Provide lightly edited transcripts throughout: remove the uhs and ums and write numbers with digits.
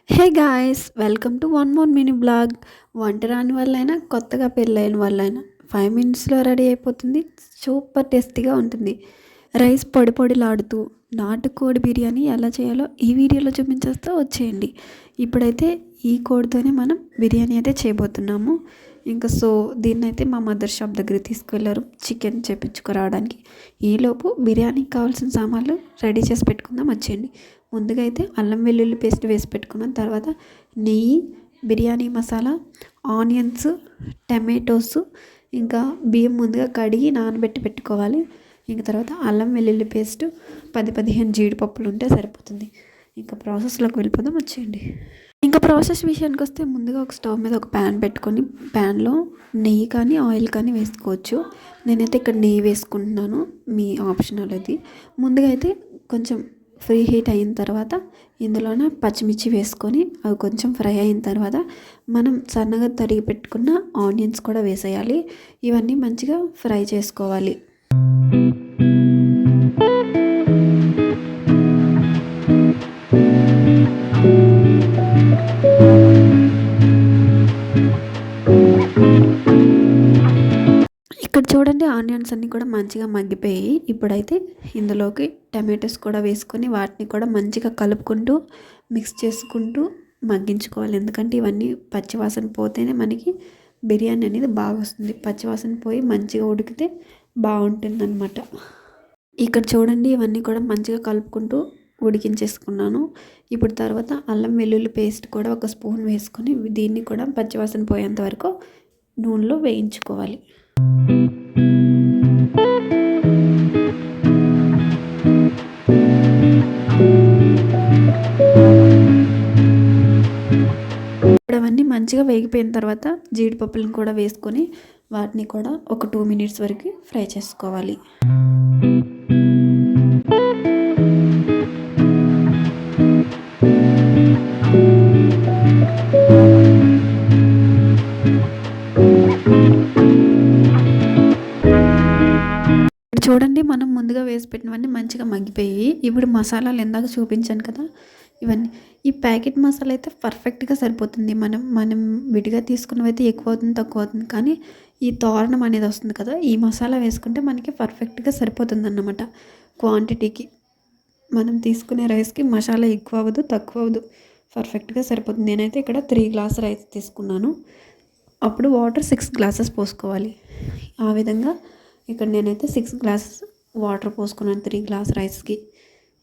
Hey guys, welcome to one more mini blog. వంట రాని వాళ్ళైనా కొత్తగా పెళ్ళైన వాళ్ళైనా 5 మినిట్స్లో రెడీ అయిపోతుంది. సూపర్ టేస్టీగా ఉంటుంది. రైస్ పొడి పొడిలాడుతూ నాటుకోడి బిర్యానీ ఎలా చేయాలో ఈ వీడియోలో చూపించేస్తే వచ్చేయండి. ఇప్పుడైతే ఈ కోడితోనే మనం బిర్యానీ అయితే చేయబోతున్నాము. ఇంకా దీన్నైతే మా మదర్ షాప్ దగ్గరికి తీసుకువెళ్ళారు చికెన్ చేపించుకురావడానికి. ఈలోపు బిర్యానీకి కావాల్సిన సామాన్లు రెడీ చేసి పెట్టుకుందాం, వచ్చేయండి. ముందుగా అయితే అల్లం వెల్లుల్లి పేస్ట్ వేసి పెట్టుకున్నాను. తర్వాత నెయ్యి, బిర్యానీ మసాలా, ఆనియన్స్, టమాటోస్, ఇంకా బియ్యం ముందుగా కడిగి నానబెట్టి పెట్టుకోవాలి. ఇంకా తర్వాత అల్లం వెల్లుల్లి పేస్ట్, 10-15 జీడిపప్పులు ఉంటే సరిపోతుంది. ఇంకా ప్రాసెస్లోకి వెళ్ళిపోదాం, వచ్చేయండి. ఇంకా ప్రాసెస్ విషయానికి వస్తే ముందుగా ఒక స్టవ్ మీద ఒక ప్యాన్ పెట్టుకొని ప్యాన్లో నెయ్యి కానీ ఆయిల్ కానీ వేసుకోవచ్చు. నేనైతే ఇక్కడ నెయ్యి వేసుకుంటున్నాను, మీ ఆప్షనల్ అది. ముందుగా అయితే కొంచెం ఫ్రీ హీట్ అయిన తర్వాత ఇందులోనే పచ్చిమిర్చి వేసుకొని అవి కొంచెం ఫ్రై అయిన తర్వాత మనం సన్నగా తరిగి పెట్టుకున్న ఆనియన్స్ కూడా వేసేయాలి. ఇవన్నీ మంచిగా ఫ్రై చేసుకోవాలి. ఇక్కడ చూడండి, ఆనియన్స్ అన్నీ కూడా మంచిగా మగ్గిపోయి ఇప్పుడైతే ఇందులోకి టమాటోస్ కూడా వేసుకొని వాటిని కూడా మంచిగా కలుపుకుంటూ మిక్స్ చేసుకుంటూ మగ్గించుకోవాలి. ఎందుకంటే ఇవన్నీ పచ్చివాసన పోతేనే మనకి బిర్యానీ అనేది బాగా వస్తుంది. పచ్చివాసన పోయి మంచిగా ఉడికితే బాగుంటుంది అన్నమాట. ఇక్కడ చూడండి, ఇవన్నీ కూడా మంచిగా కలుపుకుంటూ ఉడికించేసుకున్నాను. ఇప్పుడు తర్వాత అల్లం వెల్లుల్లి పేస్ట్ కూడా ఒక స్పూన్ వేసుకొని దీన్ని కూడా పచ్చివాసన పోయేంత వరకు నూనెలో వేయించుకోవాలి. ఇప్పుడు అవన్నీ మంచిగా వేగిపోయిన తర్వాత జీడిపప్పులను కూడా వేసుకొని వాటిని కూడా ఒక 2 మినిట్స్ వరకు ఫ్రై చేసుకోవాలి. చూడండి, మనం ముందుగా వేసి పెట్టినవన్నీ మంచిగా మగ్గిపోయి ఇప్పుడు మసాలాలు ఎందాక చూపించాను కదా, ఇవన్నీ ఈ ప్యాకెట్ మసాలా అయితే పర్ఫెక్ట్గా సరిపోతుంది. మనం విడిగా తీసుకున్నవైతే ఎక్కువ అవుతుంది, తక్కువ అవుతుంది. కానీ ఈ తోరణం అనేది వస్తుంది కదా, ఈ మసాలా వేసుకుంటే మనకి పర్ఫెక్ట్గా సరిపోతుంది అన్నమాట. క్వాంటిటీకి మనం తీసుకునే రైస్కి మసాలా ఎక్కువ అవ్వదు, తక్కువ అవ్వదు, పర్ఫెక్ట్గా సరిపోతుంది. నేనైతే ఇక్కడ 3 గ్లాస్ రైస్ తీసుకున్నాను. అప్పుడు వాటర్ 6 గ్లాసెస్ పోసుకోవాలి. ఆ విధంగా ఇక్కడ నేనైతే 6 గ్లాసెస్ వాటర్ పోసుకున్నాను 3 గ్లాస్ రైస్కి.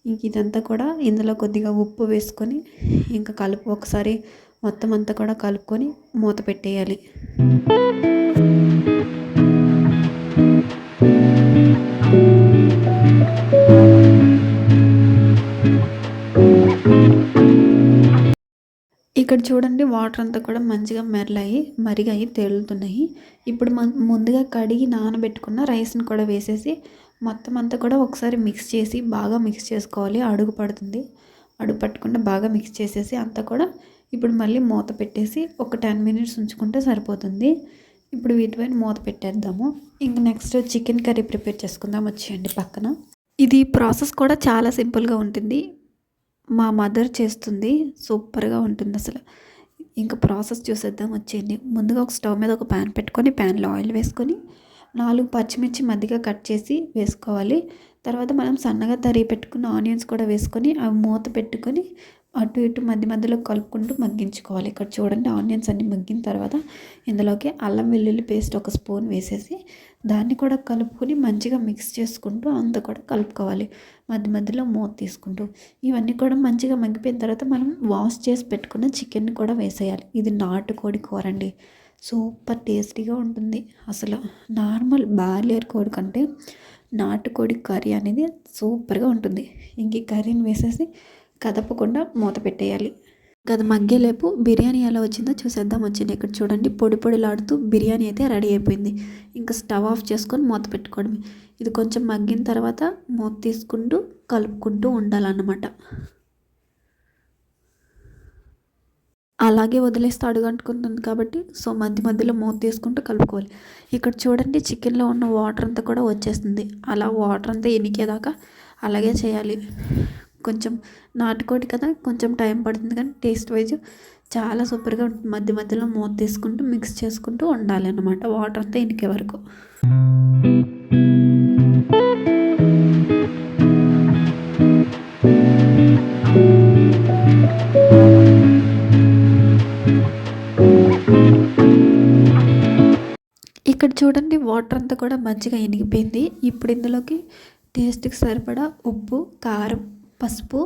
ఇంక ఇదంతా కూడా ఇందులో కొద్దిగా ఉప్పు వేసుకొని ఇంకా ఒకసారి మొత్తం అంతా కూడా కలుపుకొని మూత పెట్టేయాలి. ఇక్కడ చూడండి, వాటర్ అంతా కూడా మంచిగా మరిగాయి తేలుతున్నాయి. ఇప్పుడు ముందుగా కడిగి నానబెట్టుకున్న రైస్ని కూడా వేసేసి మొత్తం అంతా కూడా ఒకసారి బాగా మిక్స్ చేసుకోవాలి. అడుగు పట్టకుండా బాగా మిక్స్ చేసేసి అంతా కూడా ఇప్పుడు మళ్ళీ మూత పెట్టేసి ఒక 10 మినిట్స్ ఉంచుకుంటే సరిపోతుంది. ఇప్పుడు వీటిపైన మూత పెట్టేద్దాము. ఇంకా నెక్స్ట్ చికెన్ కర్రీ ప్రిపేర్ చేసుకుందాం, వచ్చేయండి పక్కన. ఇది ప్రాసెస్ కూడా చాలా సింపుల్గా ఉంటుంది. మా మదర్ చేస్తుంది, సూపర్గా ఉంటుంది అసలు. ఇంకా ప్రాసెస్ చూసేద్దాం, వచ్చేయండి. ముందుగా ఒక స్టవ్ మీద ఒక ప్యాన్ పెట్టుకొని ప్యాన్లో ఆయిల్ వేసుకొని 4 పచ్చిమిర్చి మధ్యగా కట్ చేసి వేసుకోవాలి. తర్వాత మనం సన్నగా తరిగి పెట్టుకున్న ఆనియన్స్ కూడా వేసుకొని అవి మూత పెట్టుకొని అటు ఇటు మధ్యలో కలుపుకుంటూ మగ్గించుకోవాలి. ఇక్కడ చూడండి, ఆనియన్స్ అన్నీ మగ్గిన తర్వాత ఇందులోకి అల్లం వెల్లుల్లి పేస్ట్ ఒక స్పూన్ వేసేసి దాన్ని కూడా కలుపుకొని మంచిగా మిక్స్ చేసుకుంటూ అంతా కూడా కలుపుకోవాలి. మధ్యలో మూత తీసుకుంటూ ఇవన్నీ కూడా మంచిగా మగ్గిపోయిన తర్వాత మనం వాష్ చేసి పెట్టుకున్న చికెన్ కూడా వేసేయాలి. ఇది నాటుకోడి కూర అండి, సూపర్ టేస్టీగా ఉంటుంది. అసలు నార్మల్ బాయిలర్ కోడి కంటే నాటుకోడి కర్రీ అనేది సూపర్గా ఉంటుంది. ఇంక ఈ కర్రీని వేసేసి కదపకుండా మూత పెట్టేయాలి. అది మగ్గేలేపు బిర్యానీ ఎలా వచ్చిందో చూసేద్దాం, వచ్చింది. ఇక్కడ చూడండి, పొడి పొడిలాడుతూ బిర్యానీ అయితే రెడీ అయిపోయింది. ఇంకా స్టవ్ ఆఫ్ చేసుకొని మూత పెట్టుకోవడమే. ఇది కొంచెం మగ్గిన తర్వాత మూత తీసుకుంటూ కలుపుకుంటూ ఉండాలన్నమాట. అలాగే వదిలేస్తే అడుగంటుకుంటుంది కాబట్టి మధ్యలో మూత తీసుకుంటూ కలుపుకోవాలి. ఇక్కడ చూడండి, చికెన్లో ఉన్న వాటర్ అంతా కూడా వచ్చేస్తుంది. అలా వాటర్ అంతా ఇనికేదాకా అలాగే చేయాలి. కొంచెం నాటుకోడి కదా కొంచెం టైం పడుతుంది, కానీ టేస్ట్ వైజ్ చాలా సూపర్గా ఉంటుంది. మధ్య మధ్యలో మూత తీసుకుంటూ మిక్స్ చేసుకుంటూ ఉండాలి అన్నమాట, వాటర్ అంతా ఇనికే వరకు. ఇక్కడ చూడండి వాటర్ అంతా కూడా మంచిగా ఇనిగిపోయింది. ఇప్పుడు ఇందులోకి టేస్ట్కి సరిపడా ఉప్పు, కారం, పసుపు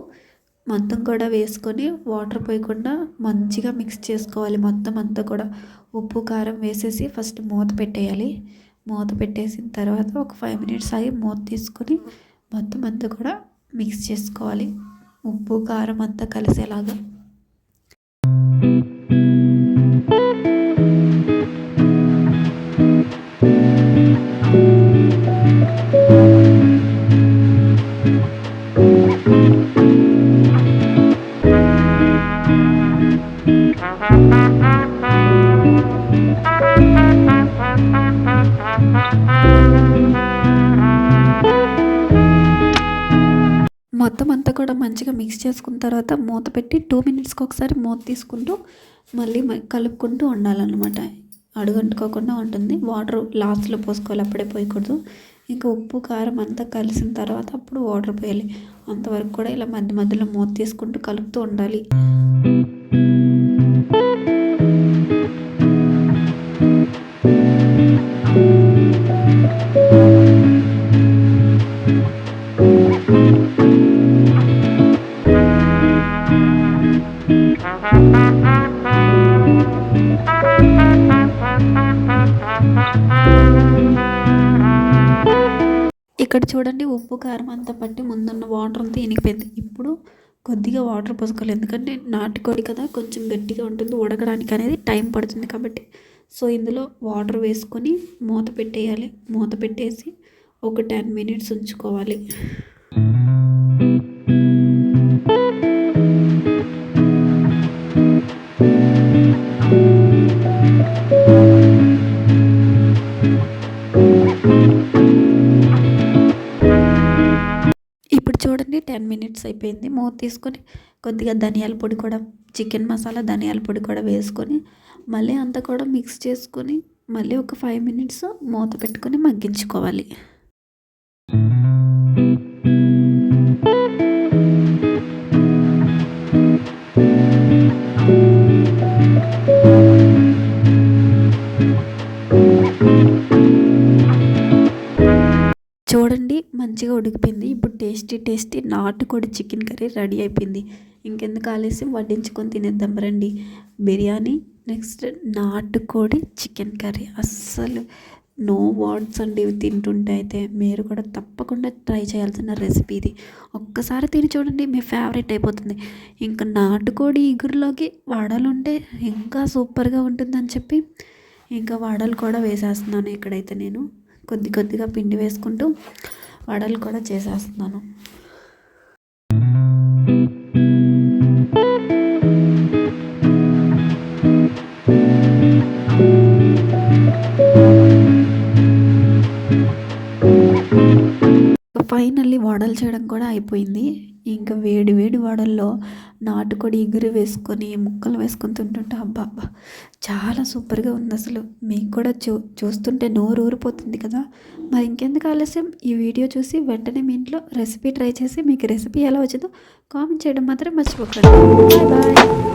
మొత్తం కూడా వేసుకొని వాటర్ పోయకుండా మంచిగా మిక్స్ చేసుకోవాలి. మొత్తం అంతా కూడా ఉప్పు కారం వేసేసి ఫస్ట్ మూత పెట్టేయాలి. మూత పెట్టేసిన తర్వాత ఒక 5 minutes ఆగి మూత తీసుకొని మొత్తం అంతా కూడా మిక్స్ చేసుకోవాలి, ఉప్పు కారం అంతా కలిసేలాగా. మొత్తం అంతా కూడా మంచిగా మిక్స్ చేసుకున్న తర్వాత మూత పెట్టి 2 minutesకి ఒకసారి మూత తీసుకుంటూ మళ్ళీ కలుపుకుంటూ ఉండాలన్నమాట. అడుగంటుకోకుండా ఉంటుంది. వాటర్ లాస్ట్లో పోసుకోవాలి, అప్పుడే పోయకూడదు. ఇంకా ఉప్పు కారం అంతా కలిసిన తర్వాత అప్పుడు వాటర్ పోయాలి. అంతవరకు కూడా ఇలా మధ్య మధ్యలో మూత తీసుకుంటూ కలుపుతూ ఉండాలి. ఇక్కడ చూడండి ఉప్పు కారం అంతా పట్టి ముందున్న వాటర్ అంతా ఇనిగిపోయింది. ఇప్పుడు కొద్దిగా వాటర్ పోసుకోవాలి, ఎందుకంటే నాటుకోడి కదా కొంచెం గట్టిగా ఉంటుంది, ఉడకడానికి అనేది టైం పడుతుంది కాబట్టి. సో ఇందులో వాటర్ వేసుకొని మూత పెట్టేయాలి. మూత పెట్టేసి ఒక 10 minutes ఉంచుకోవాలి. ఇప్పుడు చూడండి 10 minutes అయిపోయింది. మూత తీసుకొని కొద్దిగా ధనియాల పొడి కూడా, చికెన్ మసాలా ధనియాల పొడి కూడా వేసుకొని మళ్ళీ అంతా కూడా మిక్స్ చేసుకొని మళ్ళీ ఒక 5 minutes మూత పెట్టుకొని మగ్గించుకోవాలి. చూడండి మంచిగా ఉడికిపోయింది. ఇప్పుడు టేస్టీ నాటుకోడి చికెన్ కర్రీ రెడీ అయిపోయింది. ఇంకెందుకు ఆలస్యం, వడ్డించుకొని తినేద్దాం రండి. బిర్యానీ నెక్స్ట్ నాటుకోడి చికెన్ కర్రీ అస్సలు నో వర్డ్స్ అండి. ఇవి తింటుంటే అయితే మీరు కూడా తప్పకుండా ట్రై చేయాల్సిన రెసిపీ ఇది. ఒక్కసారి తిని చూడండి, మీ ఫేవరెట్ అయిపోతుంది. ఇంకా నాటుకోడి ఇగురులోకి వడలు ఉంటే ఇంకా సూపర్గా ఉంటుందని చెప్పి ఇంకా వడలు కూడా వేసేస్తున్నాను. ఇక్కడైతే నేను కొద్దిగా పిండి వేసుకుంటూ వడలు కూడా చేసేస్తున్నాను. ఫైనల్లీ వడలు చేయడం కూడా అయిపోయింది. ఇంకా వేడి వడల్లో నాటుకోడి ఇగురు వేసుకొని ముక్కలు వేసుకొని తింటుంటే అబ్బా చాలా సూపర్గా ఉంది అసలు. మీకు కూడా చూస్తుంటే నోరు ఊరిపోతుంది కదా. మరి ఇంకెందుకు ఆలస్యం, ఈ వీడియో చూసి వెంటనే మీ ఇంట్లో రెసిపీ ట్రై చేసి మీకు రెసిపీ ఎలా వచ్చిందో కామెంట్ చేయడం మాత్రం మర్చిపోకండి. బాయ్.